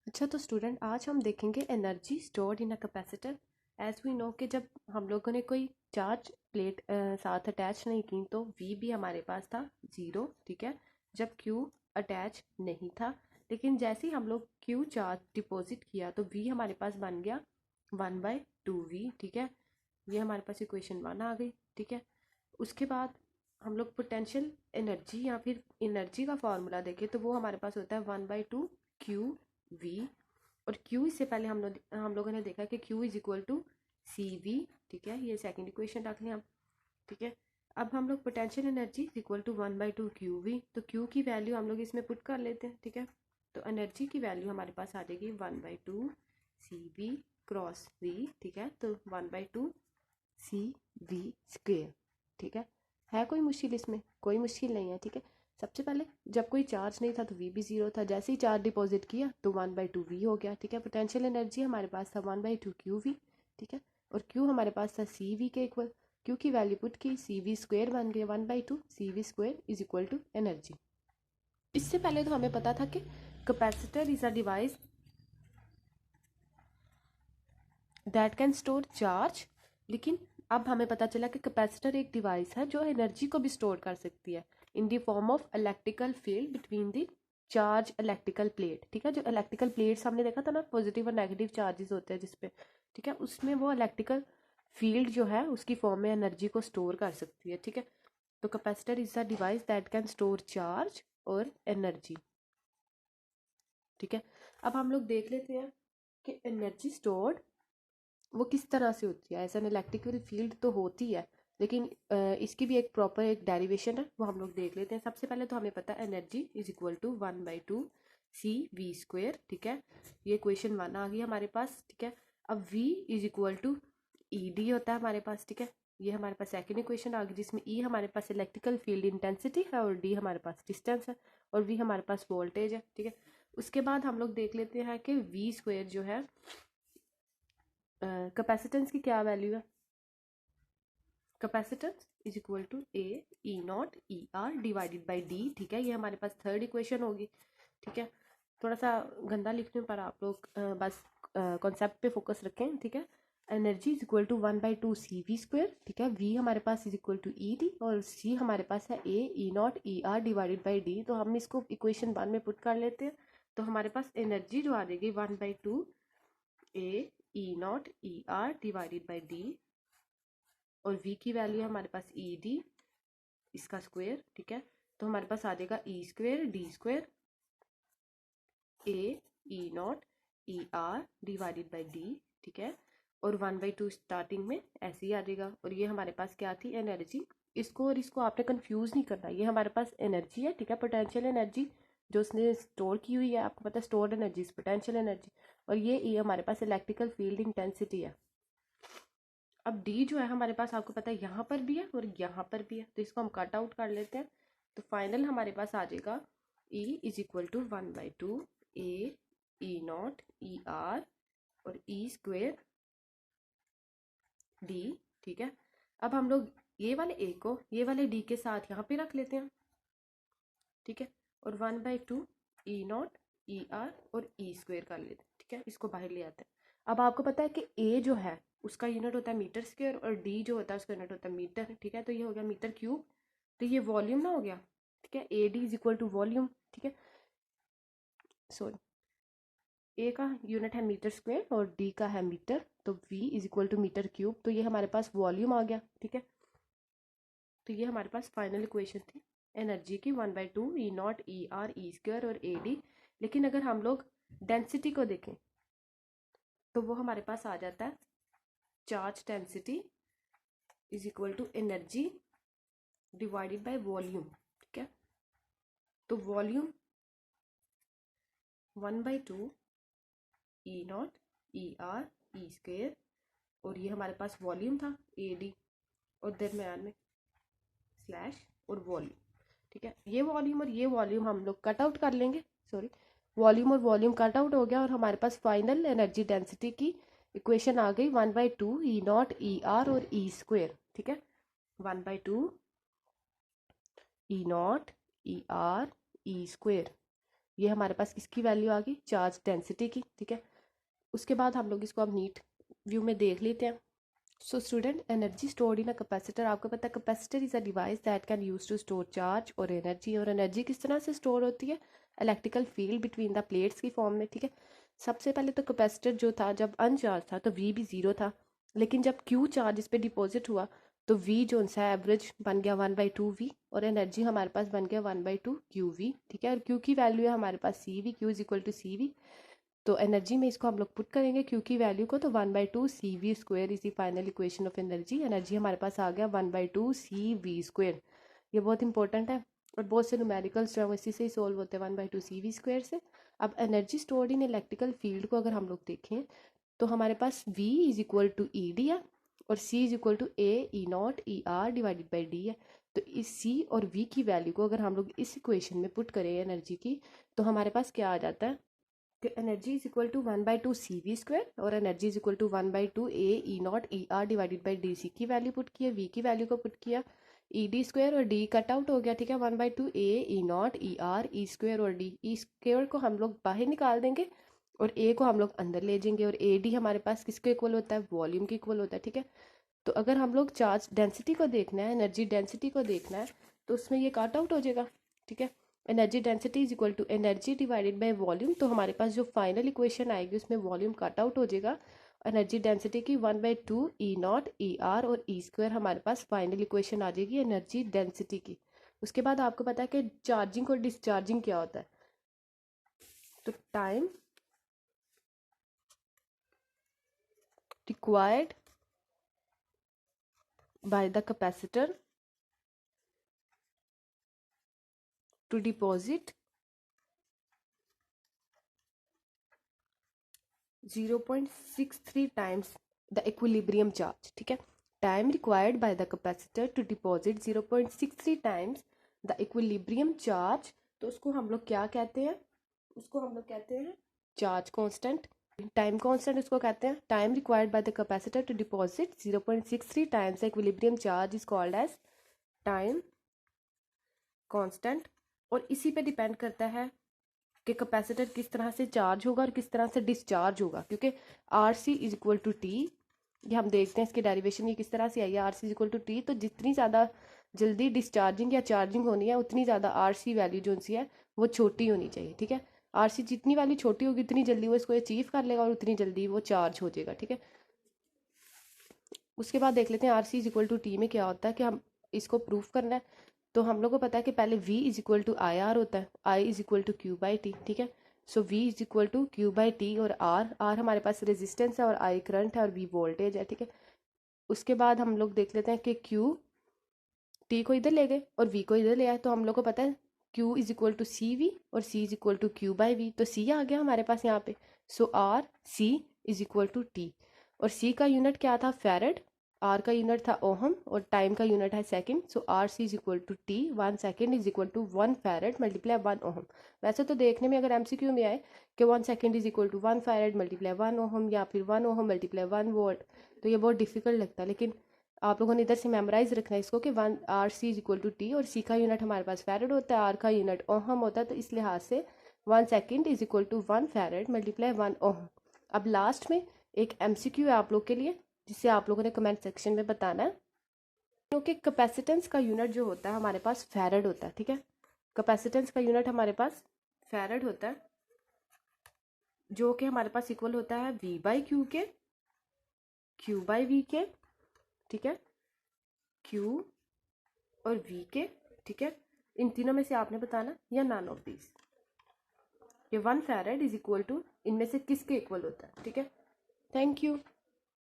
अच्छा तो स्टूडेंट आज हम देखेंगे energy stored in a capacitor. As we know कि जब हम लोगों ने कोई चार्ज प्लेट साथ अटैच नहीं की तो वी भी हमारे पास था ज़ीरो, ठीक है, जब क्यू अटैच नहीं था। लेकिन जैसे ही हम लोग क्यू चार्ज डिपॉजिट किया तो वी हमारे पास बन गया 1/2 वी, ठीक है। ये हमारे पास इक्वेशन 1 आ गई, ठीक है। उसके बाद हम लोग पोटेंशियल एनर्जी या फिर एनर्जी का फॉर्मूला देखें तो वो हमारे पास होता है 1/2 QV। और Q इससे पहले हम लोगों ने देखा कि Q is equal to CV, ठीक है। ये सेकंड इक्वेशन रख लें हम, ठीक है। अब हम लोग potential energy is equal to 1/2 QV, तो Q की वैल्यू हम लोग इसमें पुट कर लेते हैं, ठीक है। तो एनर्जी की वैल्यू हमारे पास आ जाएगी 1/2 CV क्रॉस V, ठीक है। तो 1/2 CV², ठीक है कोई मुश्किल इसमें? कोई मुश्किल नहीं है, ठीक है। सबसे पहले जब कोई चार्ज नहीं था तो वी भी ज़ीरो था, जैसे ही चार्ज डिपॉजिट किया तो 1/2 वी हो गया, ठीक है। पोटेंशियल एनर्जी हमारे पास था 1/2 QV, ठीक है। और क्यू हमारे पास था CV के इक्वल। क्यू की वैल्यू पुट की, CV² बन गया 1/2 CV² is equal to energy. इससे पहले तो हमें पता था कि capacitor is a device that can store charge, लेकिन अब हमें पता चला कि कैपेसिटर एक डिवाइस है जो एनर्जी को भी स्टोर कर सकती है in the form of electrical field between the charge electrical plate, ठीक है। जो इलेक्ट्रिकल प्लेट्स हमने देखा था ना, पॉजिटिव और नेगेटिव चार्जेस होते हैं जिसपे, ठीक है, उसमें वो इलेक्ट्रिकल फील्ड जो है उसकी फॉर्म में एनर्जी को स्टोर कर सकती है, ठीक है। तो capacitor is a device that can store charge और एनर्जी, ठीक है। अब हम लोग देख लेते हैं कि एनर्जी स्टोर्ड वो किस तरह से होती है। एज एन इलेक्ट्रिकल फील्ड तो होती है, लेकिन इसकी भी एक प्रॉपर एक डेरिवेशन है, वो हम लोग देख लेते हैं। सबसे पहले तो हमें पता है energy is equal to 1/2 CV², ठीक है। ये क्वेश्चन 1 आ गई हमारे पास, ठीक है। अब V is equal to ED होता है हमारे पास, ठीक है। ये हमारे पास सेकेंड इक्वेशन आ गई जिसमें E हमारे पास इलेक्ट्रिकल फील्ड इंटेंसिटी है और D हमारे पास डिस्टेंस है और V हमारे पास वोल्टेज है, ठीक है। उसके बाद हम लोग देख लेते हैं कि V² जो है कैपेसिटेंस की क्या वैल्यू है। Capacitance is equal to A E0 ER divided by D, ठीक है। ये हमारे पास थर्ड इक्वेशन होगी, ठीक है। थोड़ा सा गंदा लिखने पर आप लोग बस कॉन्सेप्ट पे फोकस रखें, ठीक है। Energy is equal to 1/2 CV², ठीक है। V हमारे पास इज इक्वल टू ED और C हमारे पास है A E0 ER divided by D। तो हम इसको इक्वेशन 1 में पुट कर लेते हैं, तो हमारे पास एनर्जी जो आ जाएगी 1/2 A E0 ER divided by D और V की वैल्यू है हमारे पास ED इसका स्क्वायर, ठीक है। तो हमारे पास आ जाएगा E²D² A E0 ER divided by D, ठीक है। और 1/2 स्टार्टिंग में ऐसे ही आ जाएगा। और ये हमारे पास क्या थी, एनर्जी। इसको और इसको आपने कंफ्यूज नहीं करना, ये हमारे पास एनर्जी है, ठीक है। पोटेंशियल एनर्जी जो उसने स्टोर की हुई है, आपको पता है स्टोर्ड एनर्जी पोटेंशियल एनर्जी। और ये हमारे पास इलेक्ट्रिकल फील्ड इंटेंसिटी है। अब डी जो है हमारे पास आपको पता है यहाँ पर भी है और यहाँ पर भी है, तो इसको हम कट आउट कर लेते हैं। तो फाइनल हमारे पास आ जाएगा E is equal to 1/2 A E0 ER और E² D, ठीक है। अब हम लोग ये वाले A को ये वाले D के साथ यहाँ पे रख लेते हैं, ठीक है। और 1/2 E0 ER और E² कर लेते हैं, ठीक है। इसको बाहर ले आते हैं। अब आपको पता है कि A जो है उसका यूनिट होता है मीटर स्क्वायर और D जो होता है उसका यूनिट होता है मीटर, ठीक है। तो ये हो गया मीटर क्यूब, तो ये वॉल्यूम ना हो गया, ठीक है। AD is equal to volume, ठीक है। सॉरी, A का यूनिट है मीटर स्क्वायर और D का है मीटर, तो V is equal to metre cube, तो ये हमारे पास वॉल्यूम आ गया, ठीक है। तो ये हमारे पास फाइनल इक्वेशन थी एनर्जी की 1/2 E0 ER E² और AD। लेकिन अगर हम लोग डेंसिटी को देखें तो वो हमारे पास आ जाता है charge density is equal to energy divided by volume, ठीक है। तो वॉल्यूम 1/2 E0 ER और ये हमारे पास वॉल्यूम था AD और दरम्यान में स्लैश और वॉल्यूम, ठीक है। ये वॉल्यूम हम लोग कट आउट कर लेंगे, सॉरी, वॉल्यूम और वॉल्यूम कट आउट हो गया और हमारे पास फाइनल एनर्जी डेंसिटी की इक्वेशन आ गई 1/2 E0 ER और E², ठीक है। 1/2 E0 ER E², ये हमारे पास किसकी वैल्यू आ गई, चार्ज डेंसिटी की, ठीक है। उसके बाद हम लोग इसको अब नीट व्यू में देख लेते हैं। So student, energy stored in a capacitor, आपको पता है capacitor is a device that can use to store charge और एनर्जी। और एनर्जी किस तरह से स्टोर होती है, electrical field between the plates की फॉर्म में, ठीक है। सबसे पहले तो कैपेसिटर जो था जब अनचार्ज था तो वी भी ज़ीरो था, लेकिन जब क्यू चार्ज इस पर डिपॉजिट हुआ तो वी जो सा एवरेज बन गया 1/2 वी, और एनर्जी हमारे पास बन गया 1/2 QV, ठीक है। और क्यू की वैल्यू है हमारे पास CV, Q is equal to CV। तो एनर्जी में इसको हम लोग पुट करेंगे क्यू की वैल्यू को, तो 1/2 CV² is the final equation of energy. Energy हमारे पास आ गया 1/2 CV²। ये बहुत इंपॉर्टेंट है और बहुत से न्यूमेरिकल्स जो है इसी से ही सॉल्व होते हैं 1/2 CV² से। अब energy stored in electrical field को अगर हम लोग देखें तो हमारे पास V is equal to ED है और C is equal to A E0 ER divided by D है। तो इस C और V की वैल्यू को अगर हम लोग इस इक्वेशन में पुट करें एनर्जी की, तो हमारे पास क्या आ जाता है कि energy is equal to 1/2 CV² और energy is equal to 1/2 AE0 ER divided by DC की वैल्यू पुट किया, V की वैल्यू को पुट किया, ED² और D कट आउट हो गया, ठीक है। 1/2 AE0 ER E² और D, E² को हम लोग बाहर निकाल देंगे और A को हम लोग अंदर ले जाएंगे, और AD हमारे पास किसके इक्वल होता है, वॉल्यूम के इक्वल होता है, ठीक है। तो अगर हम लोग चार्ज डेंसिटी को देखना है, एनर्जी डेंसिटी को देखना है, तो उसमें ये कट आउट हो जाएगा, ठीक है। Energy density is equal to energy divided by volume, तो हमारे पास जो फाइनल इक्वेशन आएगी उसमें वॉल्यूम कट आउट हो जाएगा। एनर्जी डेंसिटी की 1/2 E0 ER और E² हमारे पास फाइनल इक्वेशन आ जाएगी एनर्जी डेंसिटी की। उसके बाद आपको पता है कि चार्जिंग और डिस्चार्जिंग क्या होता है, तो time required by the capacitor to deposit 0.63 times the equilibrium charge, ठीक है। Time required by the capacitor to deposit 0.63 times the equilibrium charge, तो उसको हम लोग क्या कहते हैं, उसको हम लोग कहते हैं चार्ज कांस्टेंट। टाइम कांस्टेंट उसको कहते हैं। Time required by the capacitor to deposit 0.63 times the equilibrium charge is called as time constant. और इसी पे डिपेंड करता है कि कैपेसिटर किस तरह से चार्ज होगा और किस तरह से डिस्चार्ज होगा, क्योंकि RC is equal to T, ये हम देखते हैं इसकी डेरिवेशन ये किस तरह से आई है, RC is equal to T। तो जितनी ज़्यादा जल्दी डिस्चार्जिंग या चार्जिंग होनी है उतनी ज़्यादा RC वैल्यू जो सी है वो छोटी होनी चाहिए, ठीक है। RC जितनी वैल्यू छोटी होगी उतनी जल्दी वो इसको अचीव कर लेगा और उतनी जल्दी वो चार्ज हो जाएगा, ठीक है। उसके बाद देख लेते हैं RC is equal to T में क्या होता है, कि हम इसको प्रूफ करना है। तो हम लोग को पता है कि पहले V is equal to IR होता है, I is equal to Q/T, ठीक है। So V is equal to Q/T और R हमारे पास रेजिस्टेंस है और I करंट है और V वोल्टेज है, ठीक है। उसके बाद हम लोग देख लेते हैं कि T को इधर ले गए और V को इधर ले आए, तो हम लोग को पता है Q is equal to CV और C is equal to Q/V, तो C आ गया हमारे पास यहाँ पे। So RC is equal to T, और C का यूनिट क्या था, फैरड, R का यूनिट था ओहम और टाइम का यूनिट है second. So RC is equal to T, 1 second is equal to 1 farad multiply 1 ohm. वैसे तो देखने में अगर MCQ में आए कि 1 second is equal to 1 farad multiply 1 ohm या फिर 1 ओहम मल्टीप्लाई 1 वोल्ट, तो ये बहुत डिफिकल्ट लगता है, लेकिन आप लोगों ने इधर से मेमोराइज रखना है इसको कि 1 RC is equal to T, और C का यूनिट हमारे पास फैरड होता है, R का यूनिट ओहम होता है, तो इस लिहाज से 1 second is equal to 1 farad multiply 1 ohm. अब लास्ट में एक MCQ है आप लोग के लिए, जिसे आप लोगों ने कमेंट सेक्शन में बताना है, क्योंकि कैपेसिटेंस का यूनिट जो होता है हमारे पास फैरड होता है, ठीक है। कैपेसिटेंस का यूनिट हमारे पास फैरड होता है, जो कि हमारे पास इक्वल होता है V/Q के, Q/V के, ठीक है, Q और V के, ठीक है। इन तीनों में से आपने बताना या नन ऑफ दीज, ये 1 फैरड इज इक्वल टू इनमें से किसके इक्वल होता है, ठीक है। Thank you.